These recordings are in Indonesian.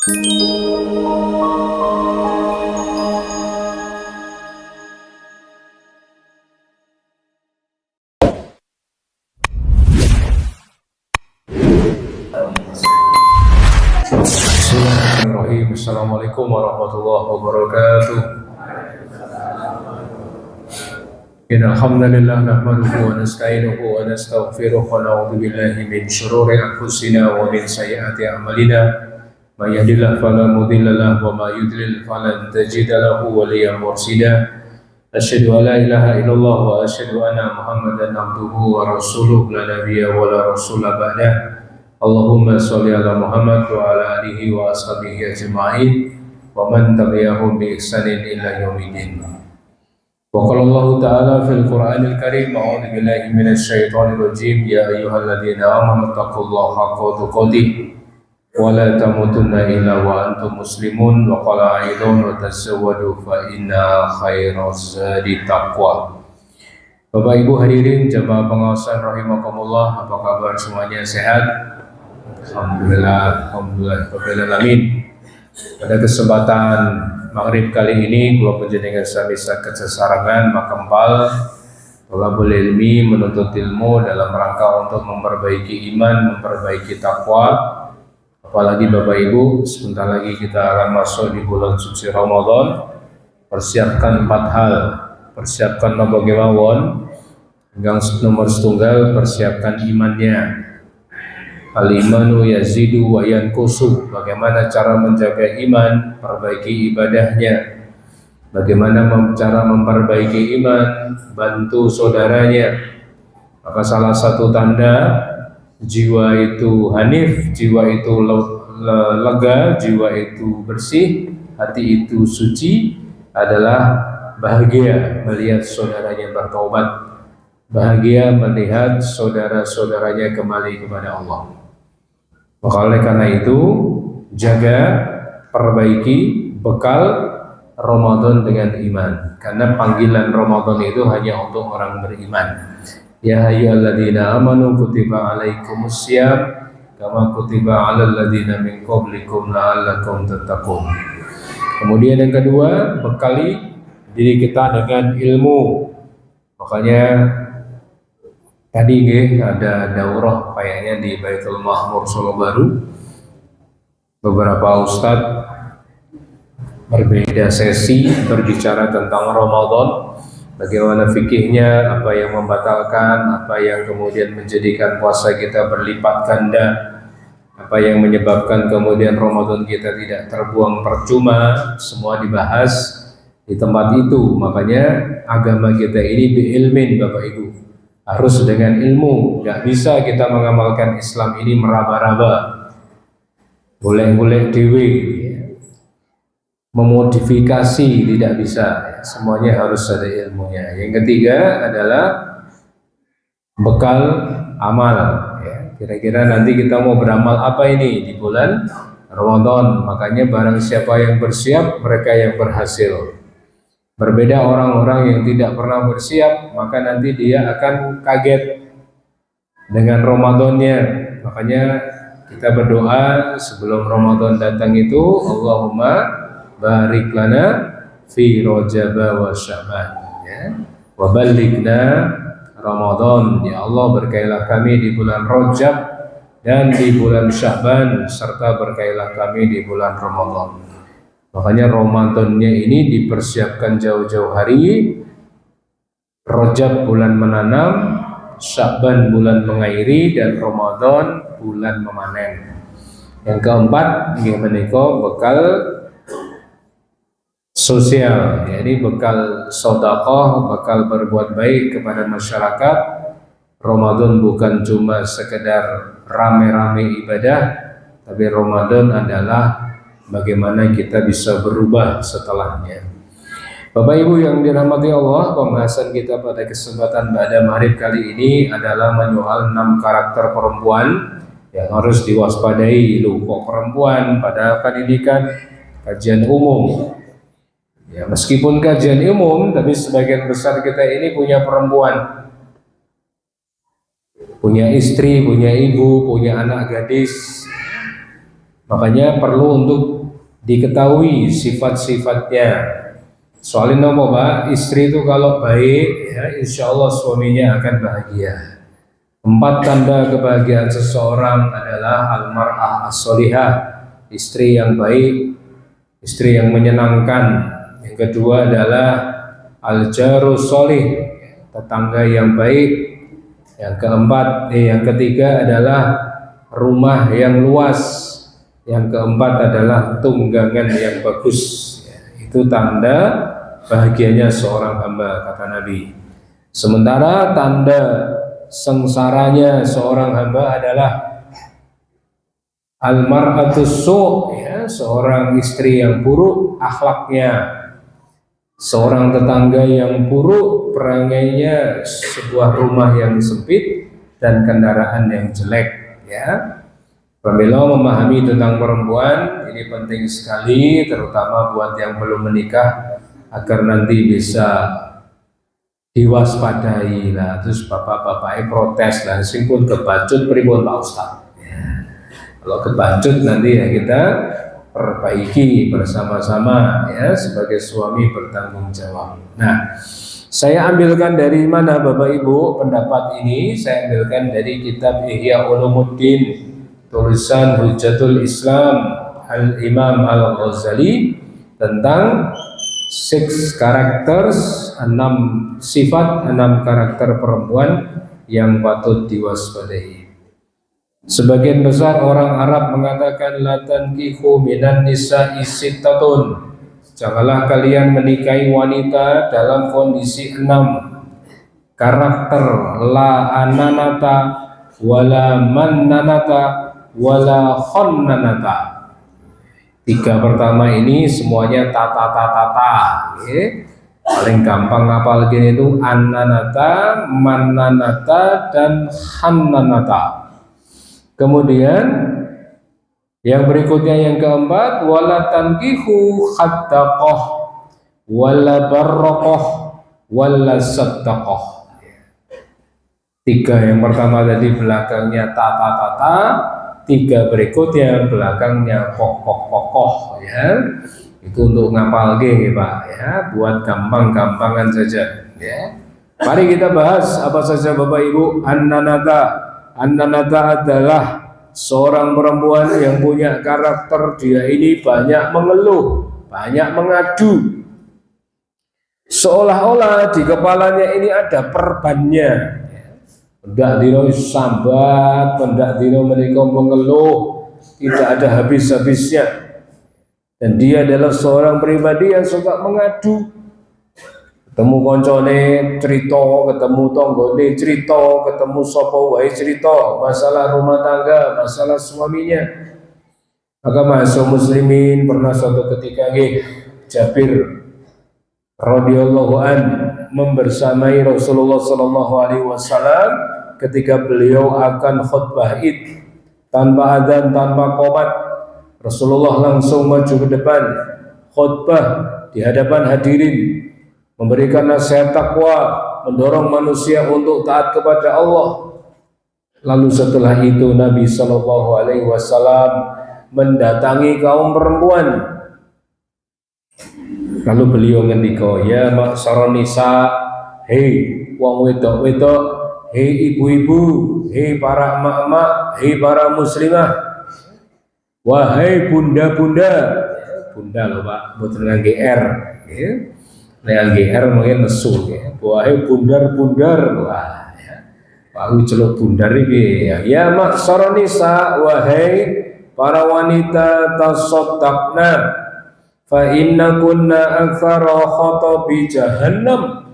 Bismillahirrahmanirrahim. Assalamualaikum warahmatullahi wabarakatuh. Innal hamdalillah nahmaduhu wa nasta'inuhu wa nastaghfiruh wa na'udzu billahi min shururi anfusina wa min sayyiati a'malina. May yahdihillahu fala mudilla lahu wa may yudlil falan tajida lahu waliyyan mursyida. Asyhadu an la ilaha illallah wa asyhadu anna Muhammadan abduhu wa rasuluhu la nabiyya wa la rasula ba'dah. Allahumma sholli ala Muhammad wa ala alihi wa ashabihi ajma'in wa man tabi'ahum bi ihsanin ila yaumiddin. Wa qala Allah ta'ala fil Qur'anil Karim, a'udzu billahi minasy syaithanir rajim, ya ayyuhalladzina amanu taqullaha haqqa tuqatih wa la tamutunna illa wa antum muslimun. Wa qala aidan wa tazawwadu fa inna khairaz zadi taqwa. Bapak Ibu hadirin jamaah pengawasan rahimakumullah, apa kabar semuanya, sehat? Alhamdulillah, alamin. Pada kesempatan maghrib kali ini, kula panjenengan sami saged sesarengan makempal thalabul ilmi, menuntut ilmu dalam rangka untuk memperbaiki iman, memperbaiki takwa. Apalagi Bapak Ibu, sebentar lagi kita akan masuk di bulan suci Ramadan. Persiapkan 4 hal. Persiapkan nomor kemawon. Yang nomor setunggal, persiapkan imannya. Al-imanu yazidu wa yanqusu. Bagaimana cara menjaga iman, perbaiki ibadahnya. Bagaimana cara memperbaiki iman, bantu saudaranya. Maka salah satu tanda jiwa itu hanif, jiwa itu lega, jiwa itu bersih, hati itu suci adalah bahagia melihat saudaranya bertaubat, bahagia melihat saudara-saudaranya kembali kepada Allah. Maka oleh karena itu, jaga, perbaiki bekal Ramadan dengan iman. Karena panggilan Ramadan itu hanya untuk orang beriman. Ya ayyuhalladzina amanu kutiba alaikumus syiyam kama kutiba alal ladzina min qablikum la'allakum tattaqun. Kemudian yang kedua, bekali diri kita dengan ilmu. Makanya tadi ada daurah kayaknya di Baitul Mahmur Solo Baru. Beberapa ustadz berbeda sesi berbicara tentang Ramadan, bagaimana fikihnya, apa yang membatalkan, apa yang kemudian menjadikan puasa kita berlipat ganda, apa yang menyebabkan kemudian Ramadan kita tidak terbuang percuma, semua dibahas di tempat itu. Makanya agama kita ini biilmin Bapak Ibu, harus dengan ilmu. Gak bisa kita mengamalkan Islam ini meraba-raba, golek-golek dewe, memodifikasi, tidak bisa. Semuanya harus ada ilmunya. Yang ketiga adalah bekal amal. Kira-kira nanti kita mau beramal apa ini di bulan Ramadan. Makanya barang siapa yang bersiap, mereka yang berhasil. Berbeda orang-orang yang tidak pernah bersiap, maka nanti dia akan kaget dengan Ramadannya. Makanya kita berdoa sebelum Ramadan datang itu, Allahumma barik lana fi Rajab wa Sya'ban, wa ballighna Ramadan. Ya Allah, berkailah kami di bulan Rajab dan di bulan Sya'ban, serta berkailah kami di bulan Ramadan. Makanya Ramadannya ini dipersiapkan jauh-jauh hari. Rajab bulan menanam, Sya'ban bulan mengairi, dan Ramadan bulan memanen. Yang keempat, menika bekal sosial, jadi bekal sedekah, bekal berbuat baik kepada masyarakat. Ramadan bukan cuma sekedar rame-rame ibadah, tapi Ramadan adalah bagaimana kita bisa berubah setelahnya. Bapak Ibu yang dirahmati Allah, pembahasan kita pada kesempatan pada maghrib kali ini adalah menyoal 6 karakter perempuan yang harus diwaspadai. Kok perempuan pada pendidikan kajian umum? Ya, meskipun kajian umum, tapi sebagian besar kita ini punya perempuan, punya istri, punya ibu, punya anak gadis. Makanya perlu untuk diketahui sifat-sifatnya. Soalnya apa Pak? Istri itu kalau baik, ya, insya Allah suaminya akan bahagia. 4 tanda kebahagiaan seseorang adalah al-mar'ah as-solihah, istri yang baik, istri yang menyenangkan. Yang kedua adalah al-jarus solih, tetangga yang baik. Yang ketiga adalah rumah yang luas. Yang keempat adalah tunggangan yang bagus. Itu tanda bahagianya seorang hamba, kata Nabi. Sementara tanda sengsaranya seorang hamba adalah al-mar'atus su', ya, seorang istri yang buruk akhlaknya, seorang tetangga yang buruk perangainya, sebuah rumah yang sempit dan kendaraan yang jelek, ya. Apabila memahami tentang perempuan ini penting sekali, terutama buat yang belum menikah, agar nanti bisa diwaspadai lah. Terus bapak-bapaknya protes lah, simpun kebacut pripun Pak Ustaz. Ya. Kalau kebacut nanti ya kita perbaiki bersama-sama, ya, sebagai suami bertanggung jawab. Nah, saya ambilkan dari mana Bapak Ibu pendapat ini? Saya ambilkan dari kitab Ihya Ulumuddin, tulisan Hujjatul Islam Al-Imam Al-Ghazali, tentang 6 characters, 6 sifat, 6 karakter perempuan yang patut diwaspadai. Sebagian besar orang Arab mengatakan la tankihu minan nisa'i sittatun, janganlah kalian menikahi wanita dalam kondisi 6 karakter: la ananata wala mannanata wala khonnanata. 3 pertama ini semuanya tata, ya. Paling gampang ngapal gini itu annanata, mannanata, dan khannanata. Kemudian yang berikutnya yang keempat, wala tankihu khattaqah wala barraqah wala sattaqah. 3 yang pertama tadi belakangnya tata, 3 berikutnya belakangnya kokoh, ya. Itu untuk ngapal gini Pak, ya, buat gampang-gampangan saja, ya. Mari kita bahas apa saja Bapak Ibu. Annanata adalah seorang perempuan yang punya karakter dia ini banyak mengeluh, banyak mengadu, seolah-olah di kepalanya ini ada perbannya. Pendak dino sambat, pendak dino menika mengeluh, tidak ada habis-habisnya. Dan dia adalah seorang pribadi yang suka mengadu. Ketemu koncone cerita, ketemu tonggone cerita, ketemu sapa wae cerita masalah rumah tangga, masalah suaminya. Maka masuk muslimin pernah suatu ketika Jabir radhiyallahu an membersamai Rasulullah sallallahu alaihi wasallam ketika beliau akan khutbah Id tanpa adzan, tanpa qomat. Rasulullah langsung maju ke depan khutbah di hadapan hadirin, memberikan nasihat takwa, mendorong manusia untuk taat kepada Allah. Lalu setelah itu Nabi sallallahu alaihi wasallam mendatangi kaum perempuan. Lalu beliau ngendika, ya ma'syaron nisa, hei wong wedok-wedok, hei ibu-ibu, hei para emak-emak, hei para muslimah, wahai bunda-bunda. Bunda loh Pak, mboten ngangge R, ya. Nek GR mungkin nesu, ya. Wahai bundar-bundar, wah, ya. Pak celuk bundar iki, ya. Ya ma'syaron nisa, wahai para wanita, tasaddaqna fa inna kunna aktsara khatabi jahannam.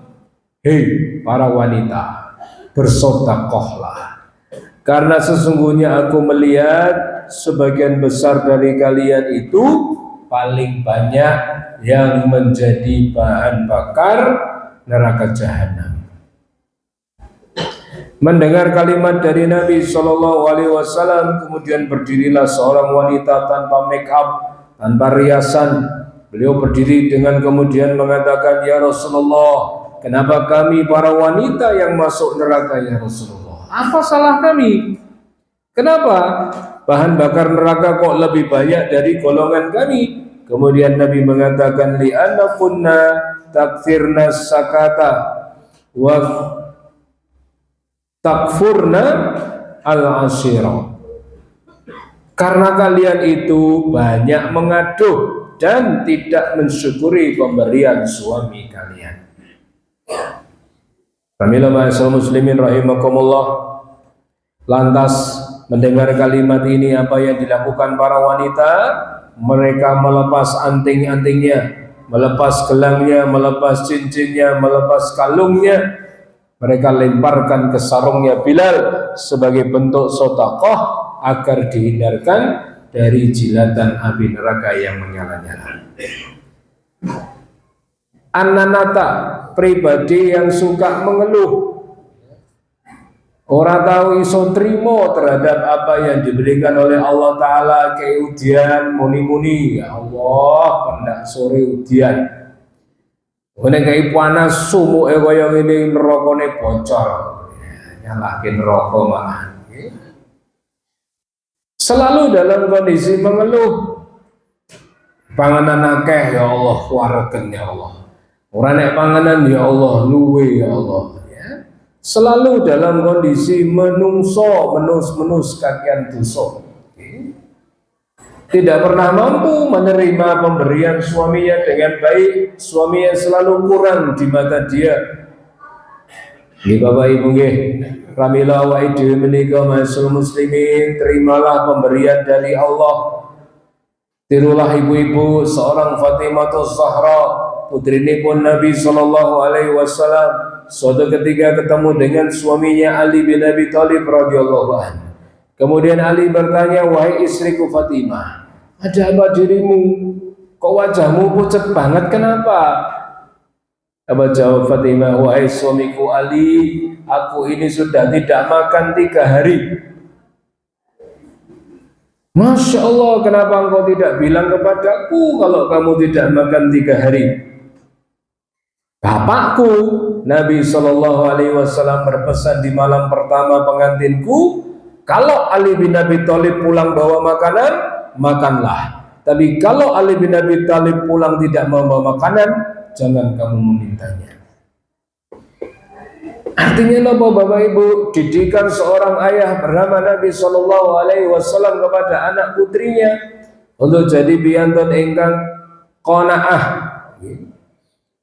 Hei para wanita, bersedekahlah, karena sesungguhnya aku melihat sebagian besar dari kalian itu paling banyak yang menjadi bahan bakar neraka jahanam. Mendengar kalimat dari Nabi Shallallahu Alaihi Wasallam, kemudian berdirilah seorang wanita tanpa make up, tanpa riasan. Beliau berdiri dengan kemudian mengatakan, ya Rasulullah, kenapa kami para wanita yang masuk neraka ya Rasulullah? Apa salah kami? Kenapa? bahan bakar neraka kok lebih banyak dari golongan kami? Kemudian Nabi mengatakan, li'anna kunna takfirna sakata wa takfurna al-ashira. Karena kalian itu banyak mengaduh dan tidak mensyukuri pemberian suami kalian. Pamila ma'asal muslimin rahimakumullah. Lantas mendengar kalimat ini, apa yang dilakukan para wanita? Mereka melepas anting-antingnya, melepas gelangnya, melepas cincinnya, melepas kalungnya. Mereka lemparkan ke sarungnya Bilal sebagai bentuk sedekah agar dihindarkan dari jilatan api neraka yang menyala-nyala. Ananata, pribadi yang suka mengeluh, orang tahu iso trimo terhadap apa yang diberikan oleh Allah Ta'ala. Kayak udian muni-muni, ya Allah pendak sore udian, ini kayak panas sumuk kaya ini, nerokone bocor, nyalakin rokok malah. Selalu dalam kondisi mengeluh. Panganan akeh ya Allah, waregen ya Allah. Ora nek panganan ya Allah, luwe ya Allah. Ya. Selalu dalam kondisi menungso, menus kakian dosa. Tidak pernah mampu menerima pemberian suaminya dengan baik. Suaminya selalu kurang di mata dia. Ini Bapak Ibu nggih, Ramila wa idhi menika masul muslimin, terimalah pemberian dari Allah. Tirulah ibu-ibu seorang Fatimatus Zahra, putrinipun Nabi sallallahu alaihi wasallam. Suatu ketika ketemu dengan suaminya Ali bin Abi Thalib radhiyallahu anhu. Kemudian Ali bertanya, wahai istriku Fatimah, ada apa dirimu? Kok wajahmu pucat banget, kenapa? Apa jawab Fatimah, wahai suamiku Ali, aku ini sudah tidak makan 3 hari. Masya Allah, kenapa engkau tidak bilang kepadaku kalau kamu tidak makan 3 hari? Bapakku Nabi SAW berpesan di malam pertama pengantinku, kalau Ali bin Abi Thalib pulang bawa makanan, makanlah. Tapi kalau Ali bin Abi Thalib pulang tidak membawa makanan, jangan kamu memintanya. Artinya apa Bapak Ibu? Didikan seorang ayah bernama Nabi SAW kepada anak putrinya untuk jadi biantun ingkang qanaah.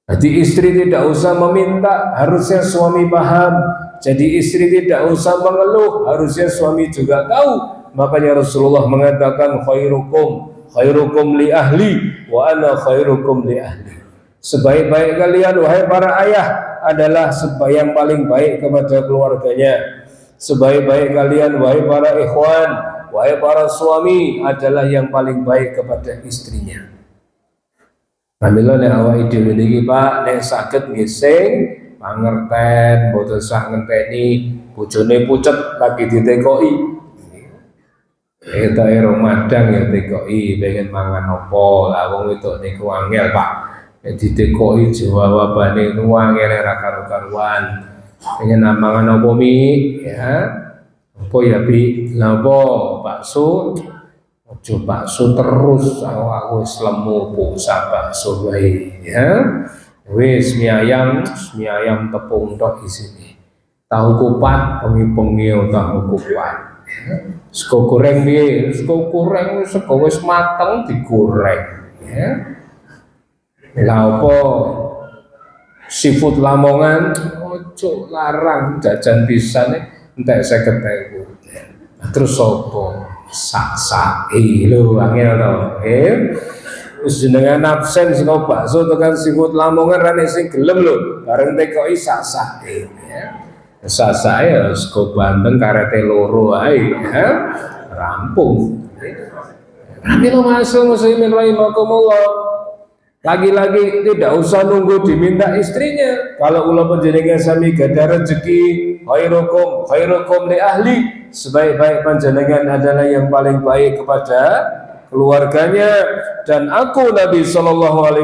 Jadi istri tidak usah meminta, harusnya suami paham. Jadi istri tidak usah mengeluh, harusnya suami juga tahu. Makanya Rasulullah mengatakan khairukum li ahli wa ana khairukum li ahli. Sebaik-baik kalian wahai para ayah adalah yang paling baik kepada keluarganya. Sebaik-baik kalian wahai para ikhwan, wahai para suami adalah yang paling baik kepada istrinya. Alhamdulillah nek awak ide niki Pak, nek saged ngising pangerten, mboten sak ngenteni bojone pucet lagi ditekoki. Eta Ramadan ya tekoki pengen mangan apa, lah wong wedok niku angel Pak. Ditekoki jawabane nuangel ra karo-karuan. Pengen mangan apa mi ya? Apa ya Bi? Lah apa bakso? Ojo bakso terus, aku wis lemu puasa bakso wae ya. Wis mie ayam tepung tok isine. Tahu kupat, pengi-pengi tahu kupat. Sego goreng piye? Sego goreng sego wis mateng digoreng ya. Lah apa seafood Lamongan ojo larang jajan pisane entek 50.000. Terus apa? Sak-sake lho angel to. Wis jenengan absen saka bakso tekan seafood Lamongan ra nek sing gelem lho, bareng tekoki sak-sake ya. Sak-sake ya sego Banten karete loro ae ya. Rampung. Ramil masuk muslimin rahimakumullah. Lagi-lagi tidak usah nunggu diminta istrinya. Kalau ulah panjenengan sami gadah rezeki, khairukum li ahli, sebaik-baik panjenengan adalah yang paling baik kepada keluarganya, dan aku Nabi SAW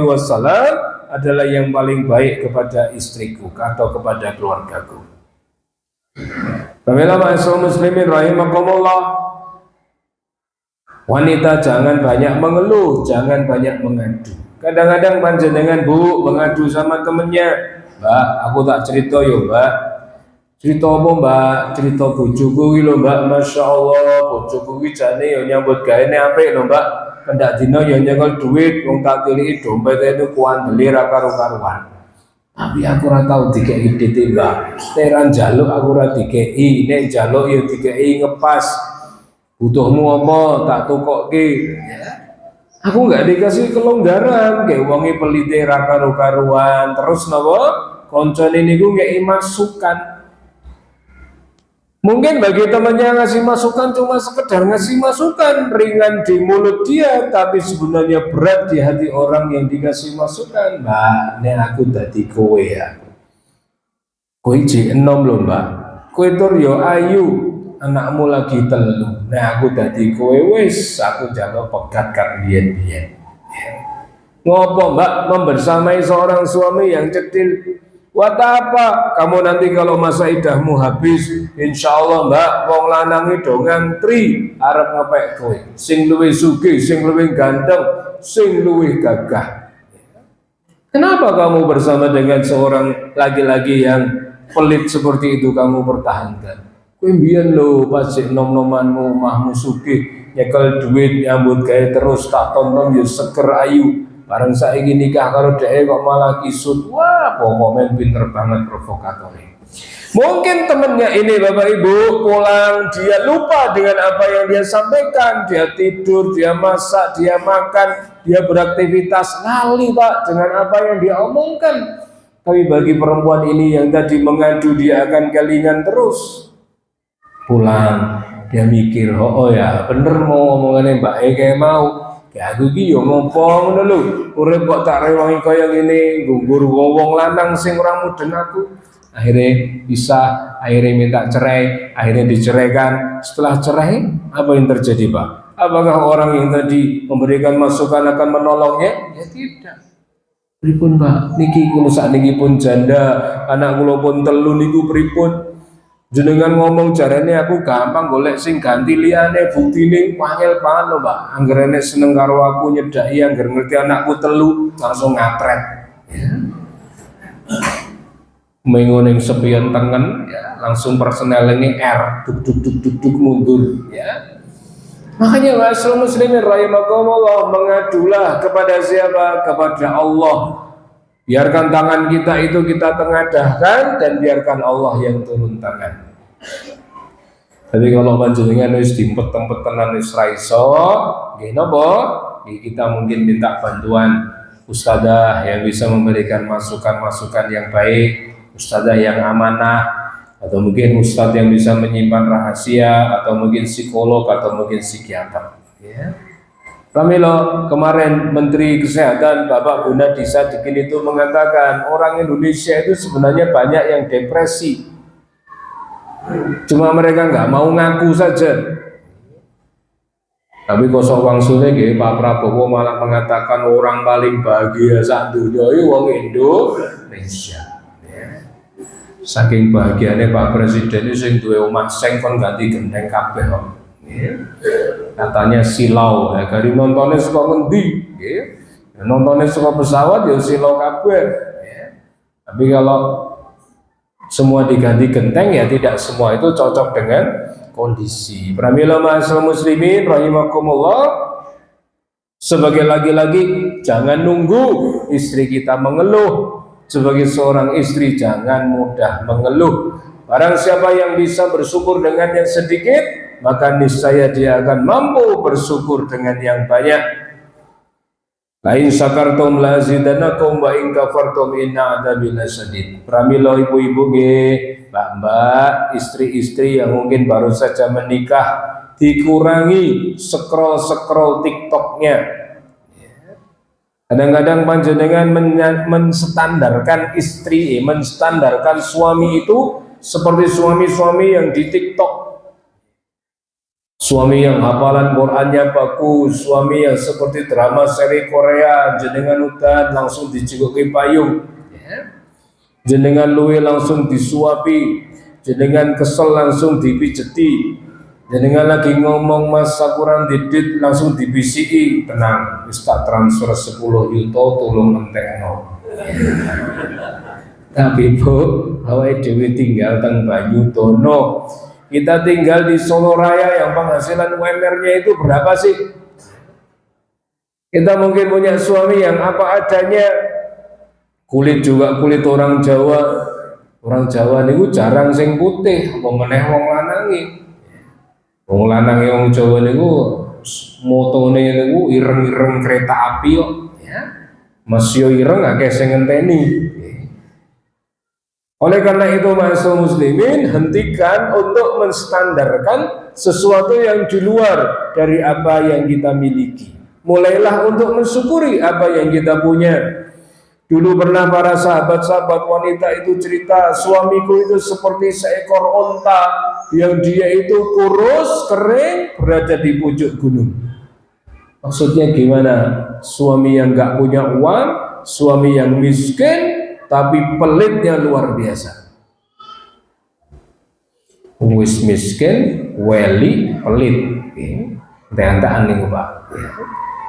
adalah yang paling baik kepada istriku atau kepada keluargaku. Pamela ma'asal muslimin rahimakumullah. Wanita jangan banyak mengeluh, jangan banyak mengadu. Kadang-kadang panjenengan Bu mengadu sama temennya, Mbak, aku tak cerita yo Mbak. Cerita apa Mbak? Cerita bojoku iki lho Mbak, Masya Allah, bojoku iki jane yo nyambut gaene apik lho Mbak. Pendak dina yo nyekel duit, wong tak tiliki dompet itu kuandeli ra karo-karuan. Tapi aku ora tau dikeki duit Mbak. Teran jaluk aku ora dikeki, nek jaluk yo dikeki ngepas. Butuhmu apa tak tukokke. Aku nggak dikasih kelonggaran, kayak wongi pelite ra karo-karuan, terus napa koncone niku nggak masukan. Mungkin bagi temannya ngasih masukan cuma sekedar ngasih masukan ringan di mulut dia, tapi sebenarnya berat di hati orang yang dikasih masukan. Mbak, ini aku dadi kowe ya. Kowe jek enom lho Mbak. Kowe tur yo ayu, anakmu lagi telu. Nah aku dadi kowe wis, aku jago pegat kak biyen-biyen. Ngopo Mbak membersamai seorang suami yang cetil? Buat apa? Kamu nanti kalau masa idahmu habis, insya Allah Mbak, wong lanang itu ngantri arep ngepek kowe. Sing luwih sugih, sing luwih ganteng, sing luwih gagah. Kenapa kamu bersama dengan seorang laki-laki yang pelit seperti itu kamu pertahankan? Kowe mbiyen lho pas nom-nomanmu omahmu sugih, nyekel duit nyambut gawe terus tak tonton yo seger ayu. Bareng saiki nikah karo dhek kok malah kisut. Wah, pokoknya pinter banget provokatornya. Mungkin temennya ini Bapak Ibu pulang dia lupa dengan apa yang dia sampaikan, dia tidur, dia masak, dia makan, dia beraktivitas lali Pak dengan apa yang dia omongkan. Tapi bagi perempuan ini yang tadi mengadu dia akan kelingan terus. Pulang dia mikir, oh ya bener mau omongannya Mbak kayak mau. Ya aku ki yo ngopo ngono lho, urip kok tak rewangi kaya ngene, ngunggur wong lanang sing ora mudeng aku. Akhirnya bisa, akhirnya minta cerai, akhirnya diceraikan. Setelah cerai, apa yang terjadi Pak? Apakah orang yang tadi memberikan masukan akan menolongnya? Ya tidak. Pripun Pak, niki kula sakniki pun janda, anak kula pun telu niku pripun? Jenengan ngomong jarane aku gampang golek sing ganti liyane, buktine pangel banget lho Pak. Angger enek seneng karo aku nyedaki angger ngerti anakku telu langsung ngapret. Ya. Mengo ning sepion tengen ya, langsung persnelinge R duk mundur ya. Makanya Rasul muslimin rahimakumullah mengadulah kepada siapa? Kepada Allah. Biarkan tangan kita itu kita tengadahkan dan biarkan Allah yang turun tangan. Tapi kalau panjenengan wis dimpet-petenan wis ra iso, nggih napa? Kita mungkin minta bantuan ustadzah yang bisa memberikan masukan-masukan yang baik, ustadzah yang amanah, atau mungkin ustadz yang bisa menyimpan rahasia, atau mungkin psikolog atau mungkin psikiater. Ya. Pramila kemarin Menteri Kesehatan Bapak Bunda Disa Dikin itu mengatakan orang Indonesia itu sebenarnya banyak yang depresi, cuma mereka nggak mau ngaku saja. Tapi kosong wangsune nggih Pak Prabowo malah mengatakan orang paling bahagia sak dunya iki wong Indonesia. Saking bahagianya Pak Presiden itu sing duwe omah seng kon ganti gendeng kabeh kok. Katanya silau, ya dari nontonnya suka ngendi, ya. Nontonnya suka pesawat ya silau kabeh. Ya. Tapi kalau semua diganti genteng ya tidak semua itu cocok dengan kondisi. Pramila ma'asyiral muslimin rahimakumullah. Sebagai laki-laki jangan nunggu istri kita mengeluh. Sebagai seorang istri jangan mudah mengeluh. Barang siapa yang bisa bersyukur dengan yang sedikit, maka niscaya dia akan mampu bersyukur dengan yang banyak. La in syakartum la zidanakum wa in kafartum inna adzabi lasyadid. Pramila ibu-ibu nggih, mbak-mbak, istri-istri yang mungkin baru saja menikah, dikurangi scroll TikToknya. Kadang-kadang panjenengan menstandarkan istri, menstandarkan suami itu seperti suami-suami yang di TikTok. Suami yang hafalan Qur'annya bagus, suami yang seperti drama seri Korea, jenengan udan langsung dicegoki payung, jenengan luwe langsung disuapi, jenengan kesel langsung dipijeti, Jenengan lagi ngomong masa kurang didit langsung dibisiki, tenang, wis tak transfer 10 juta tolong entekno. Tapi Bu, awake dhewe tinggal teng Banyudono. Kita tinggal di Solo Raya yang penghasilan UMR-nya itu berapa sih? Kita mungkin punya suami yang apa adanya, kulit juga kulit orang Jawa. Orang Jawa niku jarang sing putih, apa meneh wong lanange. Wong lanang wong Jawa niku motone niku ireng-ireng kereta api kok, ya. Masih ireng akeh sing ngenteni. Oleh karena itu ma'asyiral muslimin, hentikan untuk menstandarkan sesuatu yang di luar dari apa yang kita miliki. Mulailah untuk mensyukuri apa yang kita punya. Dulu pernah para sahabat-sahabat wanita itu cerita, suamiku itu seperti seekor onta yang dia itu kurus, kering, berada di pucuk gunung. Maksudnya gimana? Suami yang gak punya uang, suami yang miskin, tapi pelitnya luar biasa. Wis miskin, weli, pelit. Tentaan nih Pak.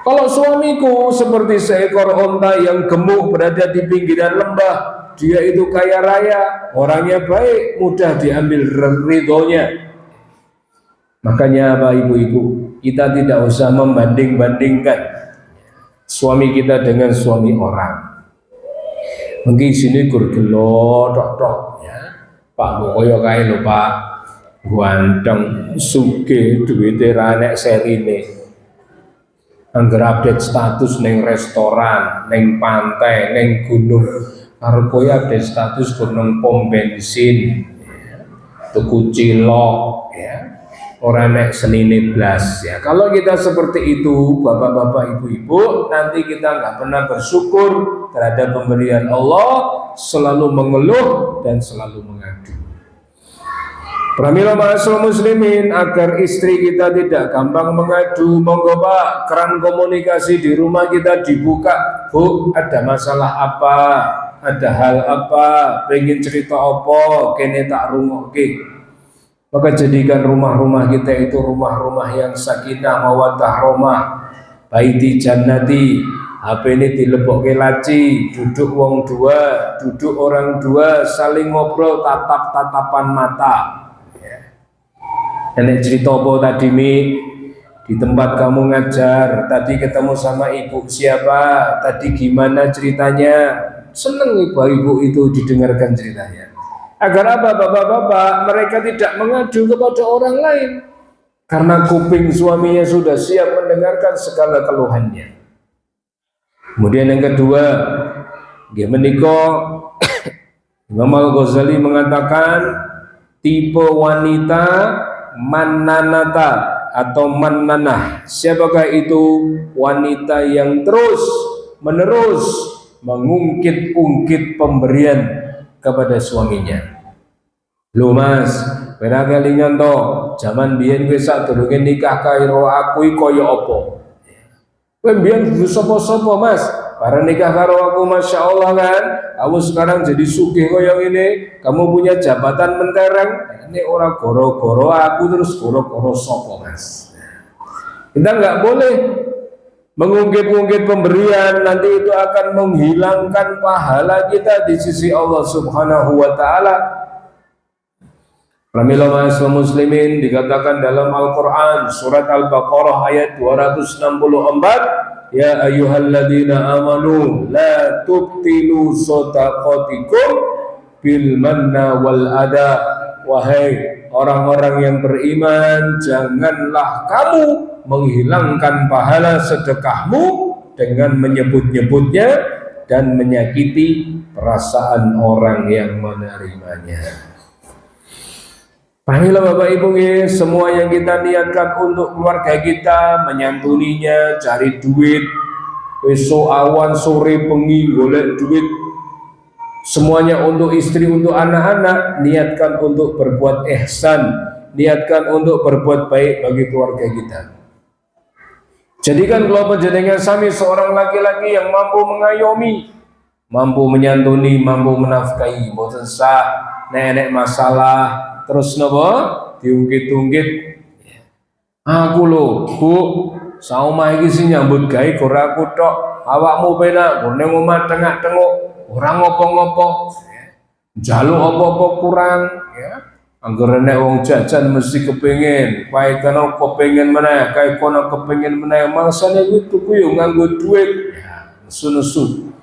Kalau suamiku seperti seekor onta yang gemuk berada di pinggiran lembah, dia itu kaya raya, orangnya baik, mudah diambil ridhonya. Makanya apa ibu-ibu, kita tidak usah membanding-bandingkan suami kita dengan suami orang. Mungkin sini gurgelo tok ya. Pak Bokoyo kae lho Pak, ganteng, sugih, duwite ra nek serine. Angger update status neng restoran, neng pantai, neng gunung, karo kowe update status gunung pom bensin, tuku cilok, ya, orang nek senine blas, ya. Kalau kita seperti itu, bapak-bapak, ibu-ibu, nanti kita nggak pernah bersyukur terhadap pemberian Allah, selalu mengeluh dan selalu mengadu. Pramila ma'asyiral muslimin, agar istri kita tidak gampang mengadu, monggo Pak, keran komunikasi di rumah kita dibuka. Bu, ada masalah apa? Ada hal apa? Pengen cerita apa? Kene tak rungokke. Maka jadikan rumah-rumah kita itu rumah-rumah yang sakinah mawaddah rahmah. Baiti jannati. HP ini dilebokke laci, duduk wong dua, duduk orang dua, saling ngobrol tatap-tatapan mata. Nenek cerita apa tadi Mi? Di tempat kamu ngajar, tadi ketemu sama ibu siapa? Tadi gimana ceritanya? Seneng ibu-ibu itu didengarkan ceritanya. Agar apa bapak-bapak? Mereka tidak mengadu kepada orang lain, karena kuping suaminya sudah siap mendengarkan segala keluhannya. Kemudian yang kedua, Imam Al-Ghazali mengatakan tipe wanita Mannanata atau mannanah. Siapakah itu? Wanita yang terus menerus mengungkit-ungkit pemberian kepada suaminya. Lho Mas, barangkali nyanto zaman biyen kowe sadurunge nikah karo aku iki kaya apa? Kowe biyen kudu sapa-sapa Mas? Bareng nikah karo aku Masya Allah kan, kamu sekarang jadi sugih kaya ngene, kamu punya jabatan mentereng, ini orang goro-goro aku terus goro-goro sopo Mas. Kita nggak boleh mengungkit-ungkit pemberian, nanti itu akan menghilangkan pahala kita di sisi Allah Subhanahu wa Ta'ala. Pramila ma'asyiral muslimin, dikatakan dalam Al-Quran surat Al-Baqarah ayat 264, ya ayyuhalladzina amanu la tubtilu shadaqatikum bil manna wal adha. Wahai orang-orang yang beriman, janganlah kamu menghilangkan pahala sedekahmu dengan menyebut-nyebutnya dan menyakiti perasaan orang yang menerimanya. Pahamilah Bapak Ibu, semua yang kita niatkan untuk keluarga kita, menyantuninya, cari duit, besok awan sore bengi golek duit, semuanya untuk istri, untuk anak-anak, niatkan untuk berbuat ihsan, niatkan untuk berbuat baik bagi keluarga kita. Jadikan kalau panjenengan sami seorang laki-laki yang mampu mengayomi, mampu menyantuni, mampu menafkahi, boten sah nenek masalah terus nopo diungkit-ungkit. Aku lho, Bu, saomah iki sing nyambut gawe ora aku tok. Awakmu penak, ning omah tengak-tengok, ora ngopo-ngopo. Njaluk apa-apa kurang, ya. Angger nek wong jajan mesti kepengin, kae kono kepengin meneh, kae kono kepengin meneh. Mangsane kuwi tuku yo nganggo duit. Ya, nesu-nesu.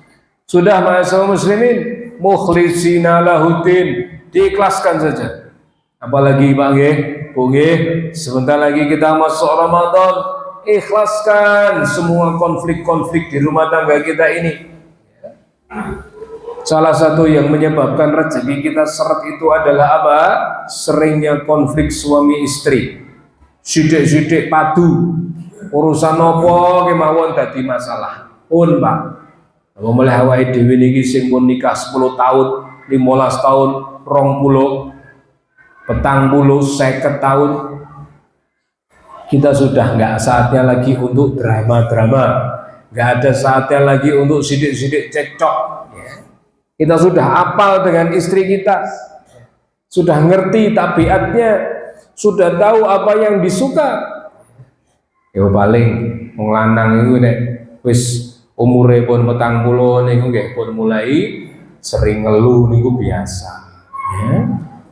Sudah ma'asyiral muslimin, mukhlisina lahuddin, diikhlaskan saja. Apalagi Pak nggih, Bu nggih, sebentar lagi kita masuk Ramadan. Ikhlaskan semua konflik-konflik di rumah tangga kita ini. Salah satu yang menyebabkan rezeki kita seret itu adalah apa? Seringnya konflik suami istri. Sidik-sidik padu. Urusan apa kemawon dadi masalah. Pun Pak. Apa mulai awake dhewe niki sing pun nikah 10 tahun, 15 tahun, 20, 40, 50 tahun. Kita sudah nggak saatnya lagi untuk drama-drama. Nggak ada saatnya lagi untuk sidik-sidik cekcok. Kita sudah apal dengan istri kita, sudah ngerti tabiatnya, sudah tahu apa yang disuka. Ya paling wong lanang iku nek wis umure pun 40 niku nggih pun mulai sering ngeluh niku biasa. Ya.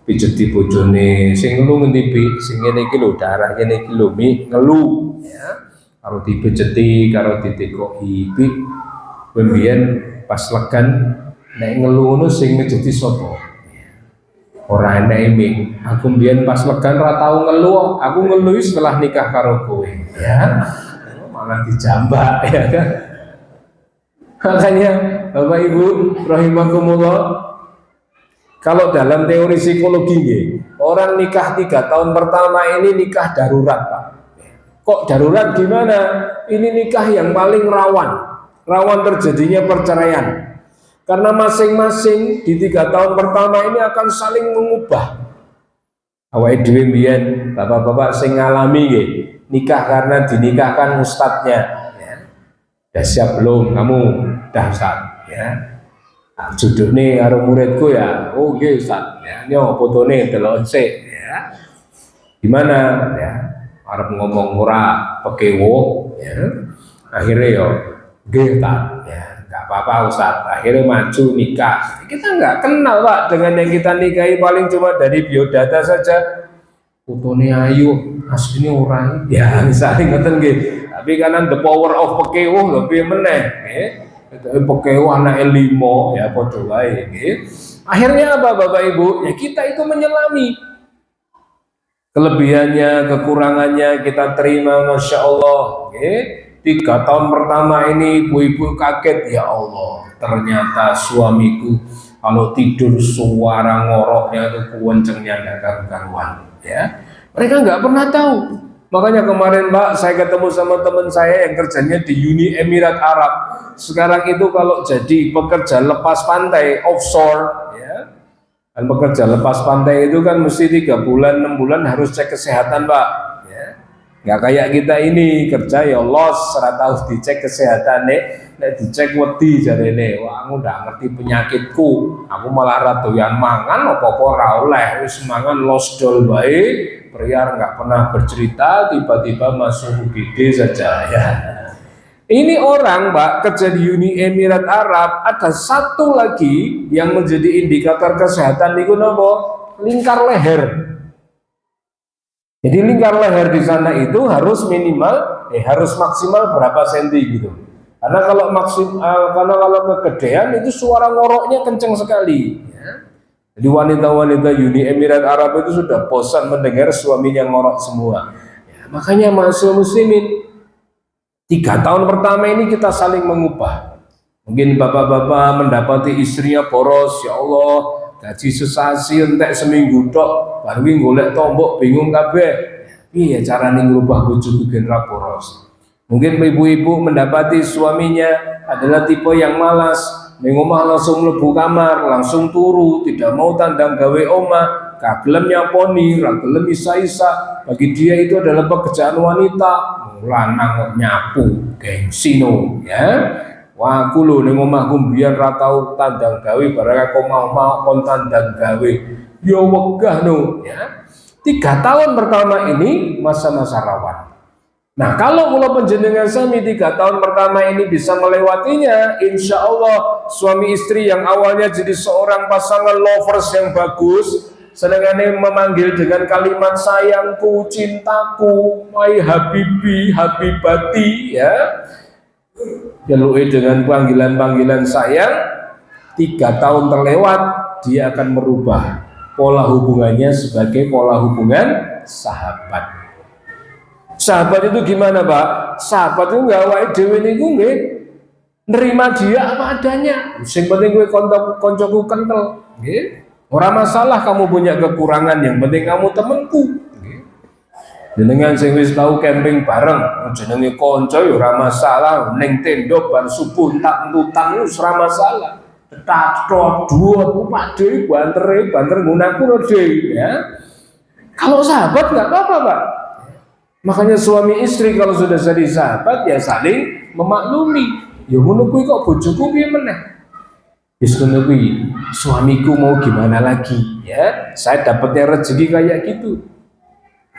Pijeti bojone sing ngeluh ngendi Bi, sing ngene iki lho darah ngene iki lho Mi ngeluh ya. Karo dipijeti, karo ditekoki Bi, kowe mbiyen pas legan nek ngeluh ngono sing ngejeti sapa? Ora enek ming. Aku mbiyen pas legan ora tau ngeluh, aku ngeluh setelah nikah karo kowe, ya. Malah dijambak ya kan. Makanya Bapak Ibu rahimakumullah, kalau dalam teori psikologi nggih, orang nikah 3 tahun pertama ini nikah darurat, Pak. Kok darurat gimana? Ini nikah yang paling rawan terjadinya perceraian. Karena masing-masing di 3 tahun pertama ini akan saling mengubah. Awake dhewe mbiyen bapak-bapak sing ngalami nggih, nikah karena dinikahkan ustadznya. Ya. Udah siap belum kamu? Dah Ustaz, ya. Nah, judulnya karo muridku ya. Oh nggih Ustaz, ya. Nyo fotone delok sik, ya. Gimana ya? Arep ngomong ora pekewo, ya. Akhirnya yo nggih Ustaz, ya. Apa-apa Ustaz, akhirnya maju nikah. Kita nggak kenal Pak dengan yang kita nikahi, paling cuma dari biodata saja. Fotonya ayu, aslinya orang, ya misalnya ngeten nggih. Tapi karena the power of pekewo lebih meneh, pekewo anak elimo, ya padha wae. Akhirnya apa Bapak Ibu? Ya kita itu menyelami kelebihannya, kekurangannya kita terima, masya Allah. 3 tahun pertama ini ibu-ibu kaget, ya Allah, ternyata suamiku kalau tidur suara ngoroknya itu kencengnya nggak karu-karuan, ya. Mereka nggak pernah tahu. Makanya kemarin Pak, saya ketemu sama teman saya yang kerjanya di Uni Emirat Arab. Sekarang itu kalau jadi pekerja lepas pantai offshore, ya, dan pekerja lepas pantai itu kan mesti 3 bulan, 6 bulan harus cek kesehatan Pak. Nggak kayak kita ini kerja ya los, ora tahu dicek kesehatan nek dicek wedi jarene, wah aku udah ngerti penyakitku, aku malah radoyan mangan apa-apa ora oleh, wis mangan los dol bae, priar nggak pernah bercerita, tiba-tiba masuk UGD saja ya. Ini orang Mbak kerja di Uni Emirat Arab, ada satu lagi yang menjadi indikator kesehatan niku napa? Lingkar leher. Jadi lingkar leher di sana itu harus minimal, harus maksimal berapa senti gitu. Karena kalau kalau kegedean itu suara ngoroknya kenceng sekali. Ya. Jadi wanita-wanita Uni Emirat Arab itu sudah bosan mendengar suaminya ngorok semua. Ya, makanya masuk muslimin 3 tahun pertama ini kita saling mengubah. Mungkin bapak-bapak mendapati istrinya boros, ya Allah. Gaji sesasi entek seminggu tok, baru golek tombok bingung kabeh. Iya carane ngrubah bojoku gen ra boros. Mungkin ibu-ibu mendapati suaminya adalah tipe yang malas, ning omah langsung mlebu kamar, langsung turu, tidak mau tandang gawe omah, kagelem nyaponi, ra gelem isa-isa. Bagi dia itu adalah pekerjaan wanita, lanang kok nyapu, gengsi no, ya. Wah aku lho ning omahku mbiyen ra tau tandang gawe, barang aku mau kon tandang gawe. Ya wegah no, ya. 3 tahun pertama ini masa-masa rawan. Nah, kalau kula panjenengan sami 3 tahun pertama ini bisa melewatinya, insya Allah suami istri yang awalnya jadi seorang pasangan lovers yang bagus, senengane memanggil dengan kalimat sayangku, cintaku, my habibi, habibati, ya, jalui dengan panggilan-panggilan sayang, 3 tahun terlewat, dia akan merubah pola hubungannya sebagai pola hubungan sahabat. Sahabat itu gimana, Pak? Sahabat itu nggak wae dhewe niku nggih nerima dia apa adanya. Sing penting kowe koncoku kental, nggih. Ora masalah kamu punya kekurangan, yang penting kamu temenku. Nggih. Jenengan sing wis tau camping bareng, jenenge kanca ya ora masalah, ning tenda bar subuh tak entutang wis ora masalah. Tak tok dua Pak Dewi banter gunaku lho Dewi, ya. Kalau sahabat nggak apa-apa, Pak. Makanya suami istri kalau sudah jadi sahabat ya saling memaklumi. Ya ngono kuwi kok bojoku piye meneh? Wis ngono kuwi, suamiku mau gimana lagi, ya. Saya dapatnya rezeki kayak gitu.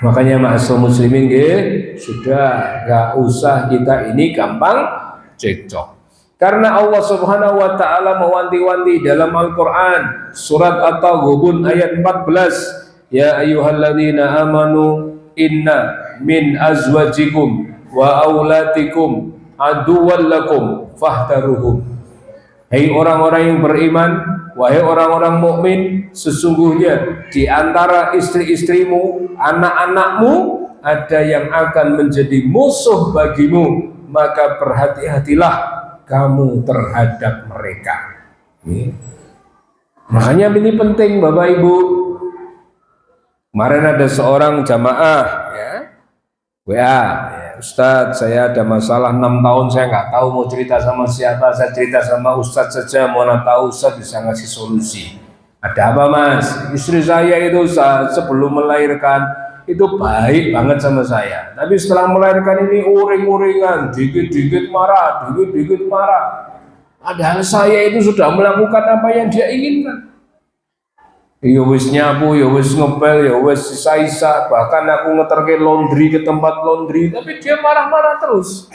Makanya ma'asyiral muslimin nggih, sudah enggak usah kita ini gampang cekcok. Karena Allah Subhanahu wa taala mewanti-wanti dalam Al-Qur'an surat At-Taghabun ayat 14, ya ayyuhalladzina amanu inna min azwajikum wa aulatikum aduwwan lakum fahtaruhum. Hai orang-orang yang beriman, wahai orang-orang mukmin, sesungguhnya di antara istri-istrimu, anak-anakmu ada yang akan menjadi musuh bagimu, maka berhati-hatilah kamu terhadap mereka. Makanya ini penting Bapak Ibu. Kemarin ada seorang jamaah, ya, WA, ya, Ustadz saya ada masalah 6 tahun saya nggak tahu mau cerita sama siapa, saya cerita sama Ustadz saja, mana tahu Ustadz bisa ngasih solusi. Ada apa Mas? Istri saya itu sebelum melahirkan itu baik banget sama saya, tapi setelah melahirkan ini uring-uringan, dikit-dikit marah, dikit-dikit marah. Padahal saya itu sudah melakukan apa yang dia inginkan. Ya wis nyapu, ya wis ngepel, ya wis sisa-sisa, bahkan aku ngeterke laundry ke tempat laundry, tapi dia marah-marah terus.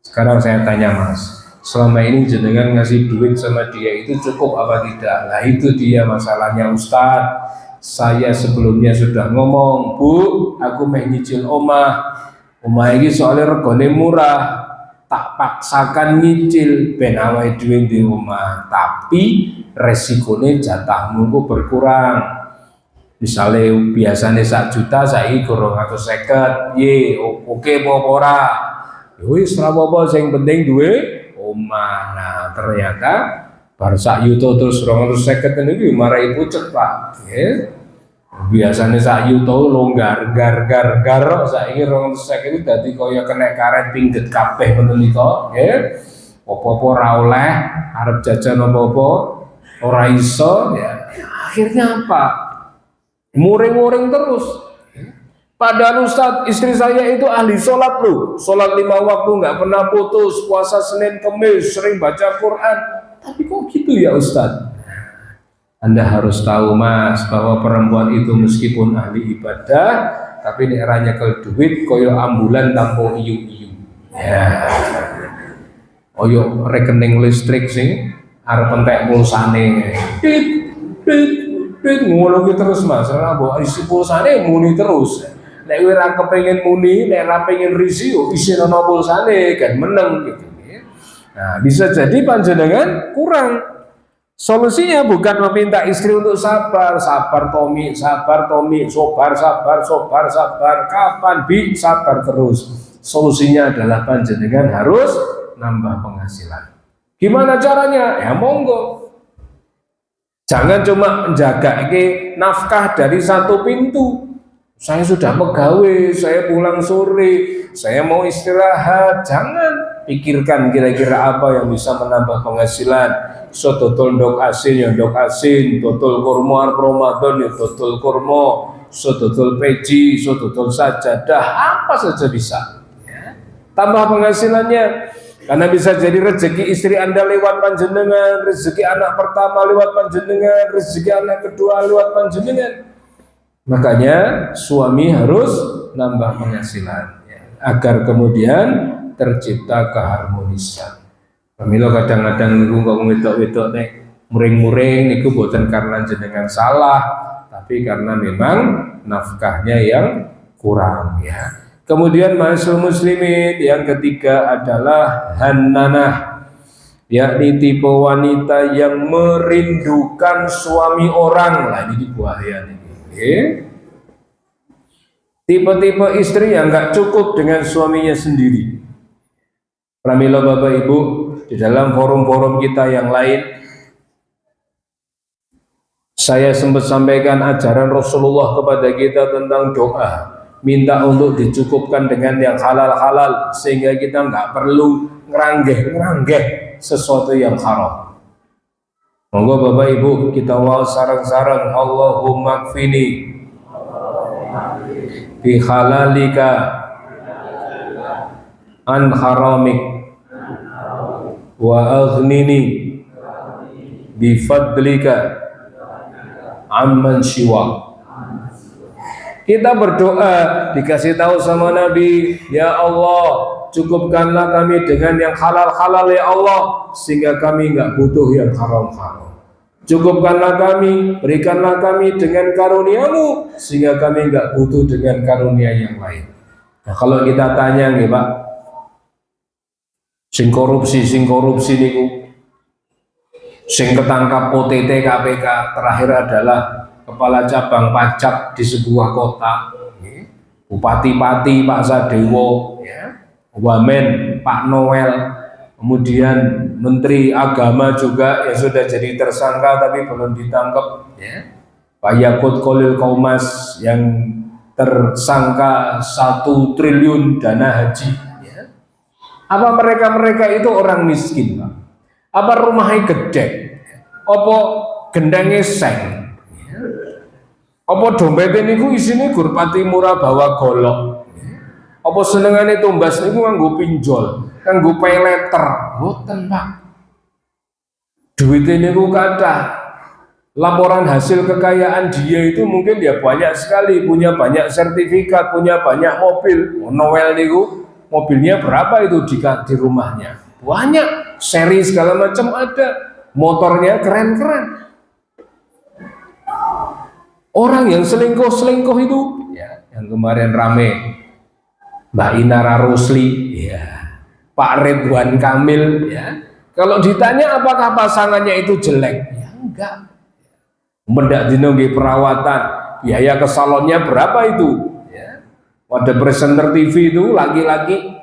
Sekarang saya tanya Mas, selama ini jenengan ngasih duit sama dia itu cukup apa tidak? Nah itu dia masalahnya Ustadz. Saya sebelumnya sudah ngomong, Bu, aku mau nyicil omah ini soalnya regane murah, tak paksakan nyicil ben awake dhewe di omah, tapi resikonya jatahmu kok berkurang. Misalnya biasanya 1 juta, saya kurang 150, ye, oke apa ora? Wis ora apa-apa, sing penting duwe omah. Nah, ternyata bar 1 yuto terus 250 niku marai pucet, Pak. Nggih. Biasanya 1 yuto longgar gar saiki 250 itu dadi kaya kena karet pingget kabeh ngoten nika, nggih. Apa-apa ora oleh, arep jajan apa-apa ora iso, ya akhirnya apa? Muring-muring terus. Padahal Ustadz, istri saya itu ahli sholat loh, sholat 5 waktu nggak pernah putus, puasa Senin Kemis, sering baca Quran, tapi kok gitu ya Ustadz? Anda harus tahu Mas, bahwa perempuan itu meskipun ahli ibadah, tapi ini eranya ke duit koyo ambulan tanpa iyu-iyu, ya koyo rekening listrik sih arep entek pulsane. Ngono ki terus Mas, ora mbok isi pulsane muni terus. Nek kowe ora kepengin muni, nek ora pengen risi yo isi ana pulsane kan meneng gitu. Nah, bisa jadi panjenengan kurang. Solusinya bukan meminta istri untuk sabar Tomi, sabar. Kapan Bi? Sabar terus. Solusinya adalah panjenengan harus nambah penghasilan. Gimana caranya? Ya monggo. Jangan cuma menjaga nafkah dari 1 pintu. Saya sudah pegawai, saya pulang sore, saya mau istirahat. Jangan pikirkan kira-kira apa yang bisa menambah penghasilan. So total ndok asin ya ndok asin, total kurma Ramadan ya total kurma, so total peci, so total sajadah, apa saja bisa. Ya. Tambah penghasilannya. Karena bisa jadi rezeki istri Anda lewat panjenengan, rezeki anak pertama lewat panjenengan, rezeki anak kedua lewat panjenengan. Makanya suami harus nambah penghasilan ya, agar kemudian tercipta keharmonisan. Pamila kadang-kadang niku kok wedok-wedok nek muring-muring niku bukan karena jenengan salah, tapi karena memang nafkahnya yang kurang ya. Kemudian ma'asyiral muslimin yang ketiga adalah hannanah, yakni tipe wanita yang merindukan suami orang. Lah ini bahaya nih. Tipe-tipe istri yang nggak cukup dengan suaminya sendiri. Pramila Bapak Ibu, di dalam forum-forum kita yang lain, saya sempat sampaikan ajaran Rasulullah kepada kita tentang doa, minta untuk dicukupkan dengan yang halal-halal, sehingga kita nggak perlu ngeranggeh sesuatu yang haram. Monggo Bapak Ibu kita waw sarang-sarang, Allahumma kfini bi halalika an haramik wa aghnini bi fadlika amman siwa. Kita berdoa dikasih tahu sama Nabi, ya Allah cukupkanlah kami dengan yang halal-halal ya Allah, sehingga kami nggak butuh yang haram-haram. Cukupkanlah kami, berikanlah kami dengan karunia-Mu, sehingga kami nggak butuh dengan karunia yang lain. Nah, kalau kita tanya nih Pak, sing korupsi niku, sing ketangkap OTT KPK terakhir adalah kepala cabang pajak di sebuah kota, Bupati-Pati Pak Sadewo, ya, Wamen Pak Noel, kemudian Menteri Agama juga yang sudah jadi tersangka tapi belum ditangkap, ya. Pak Yakut Khalil Kaumas yang tersangka 1 triliun dana haji, ya. Apa mereka itu orang miskin Pak? Apa rumahnya gede? Apa gendangnya seng? Apa dompetnya niku isine gur pati murah bawa golok? Apa senengane tumbas niku nganggo pinjol, nganggo pay letter? Mboten, Pak. Duitnya niku kathah. Laporan hasil kekayaan dia itu mungkin dia banyak sekali, punya banyak sertifikat, punya banyak mobil. Noel niku mobilnya berapa itu di rumahnya? Banyak, seri segala macam ada. Motornya keren-keren. Orang yang selingkuh itu, ya, yang kemarin rame, Mbak Inara Rusli, ya, Pak Ridwan Kamil, ya. Kalau ditanya apakah pasangannya itu jelek, ya enggak. Mendak dinonggi perawatan, biaya ke salonnya berapa itu? Ya. Ada presenter TV itu laki-laki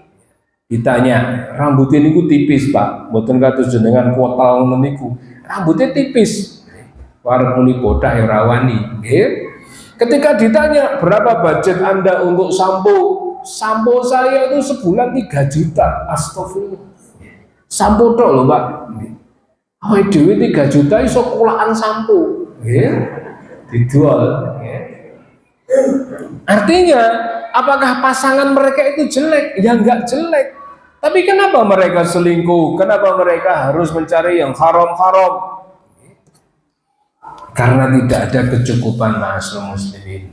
ditanya, rambutnya niku tipis Pak, mboten kados jenengan kuotal meniku, rambutnya tipis. Warung muni bodak yang rawani. Ketika ditanya berapa budget Anda untuk sampo saya itu sebulan 3 juta. Astagfirullah. Sampo tok lho Pak. Awake dhewe 3 juta iso kulaan sampo. Dijual. Artinya, apakah pasangan mereka itu jelek? Ya enggak jelek. Tapi kenapa mereka selingkuh? Kenapa mereka harus mencari yang haram-haram? Karena tidak ada kecukupan ma'asyiral muslimin.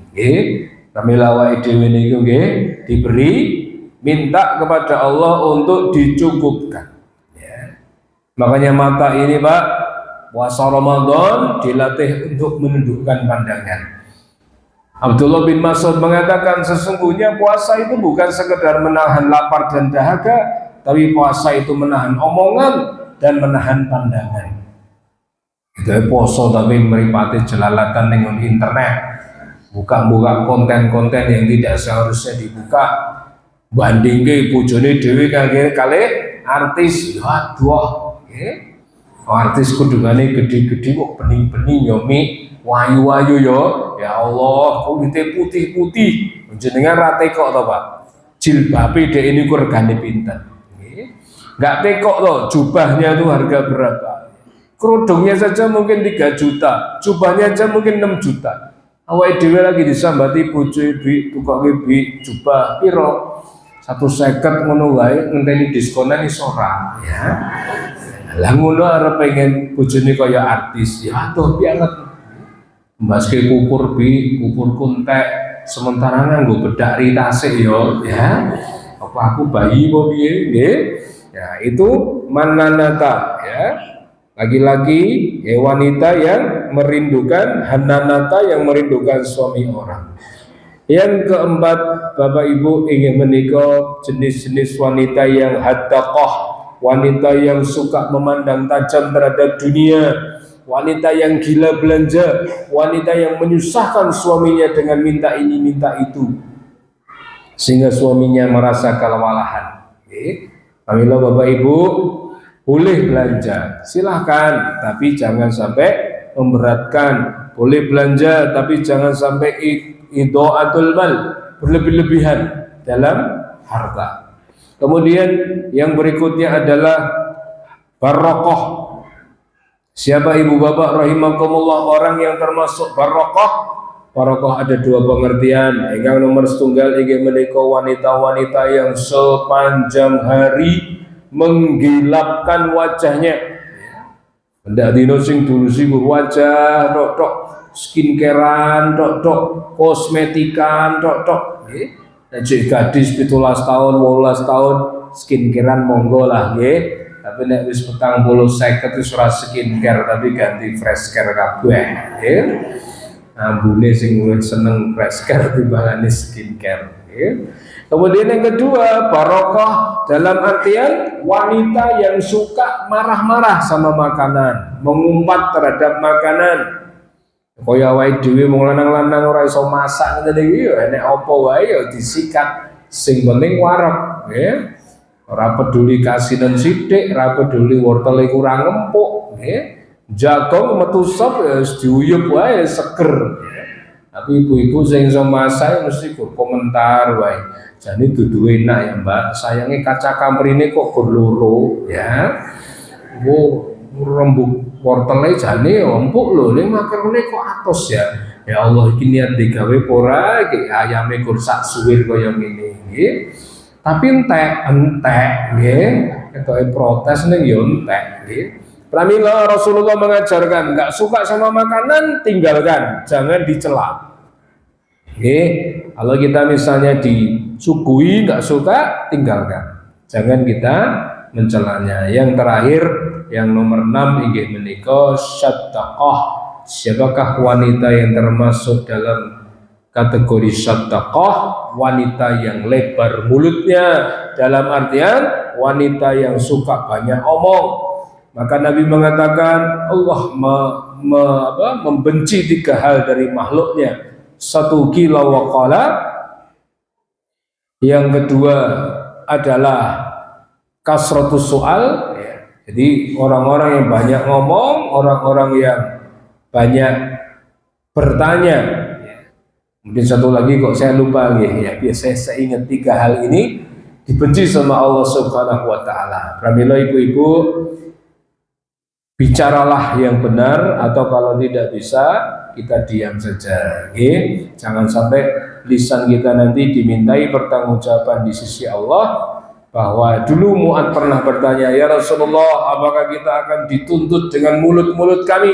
Kami lawa dhewe niku nggih diberi, minta kepada Allah untuk dicukupkan. Ya. Makanya mata ini Pak, puasa Ramadan dilatih untuk menundukkan pandangan. Abdullah bin Mas'ud mengatakan sesungguhnya puasa itu bukan sekedar menahan lapar dan dahaga, tapi puasa itu menahan omongan dan menahan pandangan. Jadi poso tapi meripati jelalatan dengan internet, buka-buka konten-konten yang tidak seharusnya dibuka, bandingke bojone dhewe kali artis, ya aduh, artis kudungane gede-gede kok bening-bening nyomi wayu-wayu ya Allah, kulitnya putih-putih, jenengan ra tekok to Pak, jilbabe dhek ini ku regane pinten, nggak tekok to, jubahnya tuh harga berapa? Kerudungnya saja mungkin 3 juta, jubahnya aja mungkin 6 juta. Awake dhewe lagi disambati bojo bi, tukake bi jubah piro? 150 ngono wae, ngenteni diskonan iso ora, ya. Lah ngono arep pengen bojone kaya artis, ya atuh pianget. Mbaske pupur pupur kuntek sementara nganggo bedak ritase yo ya. Apa aku bayi apa piye nggih? Ya, itu mananata ya. Lagi-lagi ya, wanita yang merindukan, hananata yang merindukan suami orang. Yang keempat, Bapak Ibu ingin menikah jenis-jenis wanita yang haddaqah, wanita yang suka memandang tajam terhadap dunia, wanita yang gila belanja, wanita yang menyusahkan suaminya dengan minta ini minta itu, sehingga suaminya merasa kelewalahan. Apabila Bapak Ibu boleh belanja, silahkan, tapi jangan sampai memberatkan. Boleh belanja, tapi jangan sampai idha'atul mal, berlebih-lebihan dalam harta. Kemudian yang berikutnya adalah barokah. Siapa ibu bapak rahimakumullah orang yang termasuk barokah? Barokah ada dua pengertian. Yang nomor setunggal ingin menikah wanita-wanita yang sepanjang hari menggelapkan wajahnya. Hendak dino sing dulu sibuk wajah tok skincarean tok kosmetikan tok nek gadis 17 tahun 18 tahun skincarean monggo lah nggih, tapi nek wis 40 50 wis ora skincare tapi ganti fresh care kabeh nggih. Ambune sing seneng fresh care timbangane skincare nggih. Kemudian yang kedua, barokah dalam artian wanita yang suka marah-marah sama makanan, mengumpat terhadap makanan. Kaya wae dhewe wong lanang-lanang ora iso masak ngene iki ya nek apa wae ya disikat. Sing penting wareg, nggih. Ora peduli kasinan sithik, ora peduli wortele kurang empuk, nggih. Jagung metu sop ya wis diuyup wae seger. Tapi ibu-ibu sing iso masak mesti komentar wae. Jane dudu enak ya Mbak, sayangnya kaca kamprine kok loro ya. Wo rembug wortele jane empuk lho, ning makarone kok atos ya. Ya Allah iki niat digawe ora iki ayame kur sak suwir kaya ngene nggih. Tapi entek nggih, ketoke protes ning ya entek nggih. Pramila Rasulullah mengajarkan enggak suka sama makanan tinggalkan, jangan dicela. Kalau kita misalnya disuguhi nggak suka, tinggalkan. Jangan kita mencelanya. Yang terakhir, yang nomor 6 ingin menikah syattaqah. Siapakah wanita yang termasuk dalam kategori syattaqah? Wanita yang lebar mulutnya, dalam artian wanita yang suka banyak omong. Maka Nabi mengatakan Allah membenci 3 hal dari makhluknya. 1 kila waqala, yang kedua adalah kasratus soal, jadi orang-orang yang banyak ngomong, orang-orang yang banyak bertanya. Kemudian satu lagi kok saya lupa ya, biasanya saya ingat 3 hal ini dibenci sama Allah Subhanahu wa taala. Pramila ibu-ibu, bicaralah yang benar, atau kalau tidak bisa kita diam saja, jangan sampai lisan kita nanti dimintai pertanggungjawaban di sisi Allah. Bahwa dulu Mu'ad pernah bertanya, ya Rasulullah, apakah kita akan dituntut dengan mulut-mulut kami?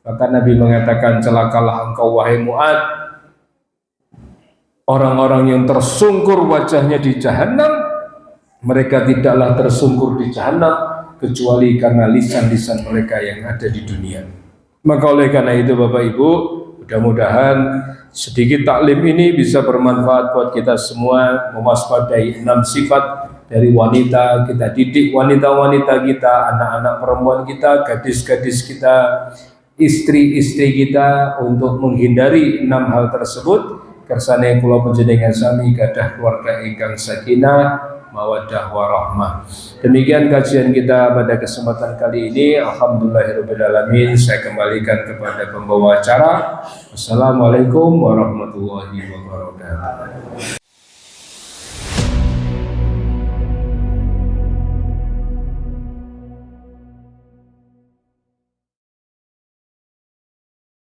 Maka Nabi mengatakan, celakalah engkau wahai Mu'ad, orang-orang yang tersungkur wajahnya di jahanam, mereka tidaklah tersungkur di jahanam kecuali karena lisan-lisan mereka yang ada di dunia. Maka oleh karena itu Bapak Ibu, mudah-mudahan sedikit taklim ini bisa bermanfaat buat kita semua, mewaspadai 6 sifat dari wanita, kita didik wanita-wanita kita, anak-anak perempuan kita, gadis-gadis kita, istri-istri kita untuk menghindari 6 hal tersebut. Kersane kula panjenengan sami gadah keluarga ingkang sakinah mawaddah warahmah. Demikian kajian kita pada kesempatan kali ini. Alhamdulillahirabbil alamin. Saya kembalikan kepada pembawa acara. Wassalamualaikum warahmatullahi wabarakatuh.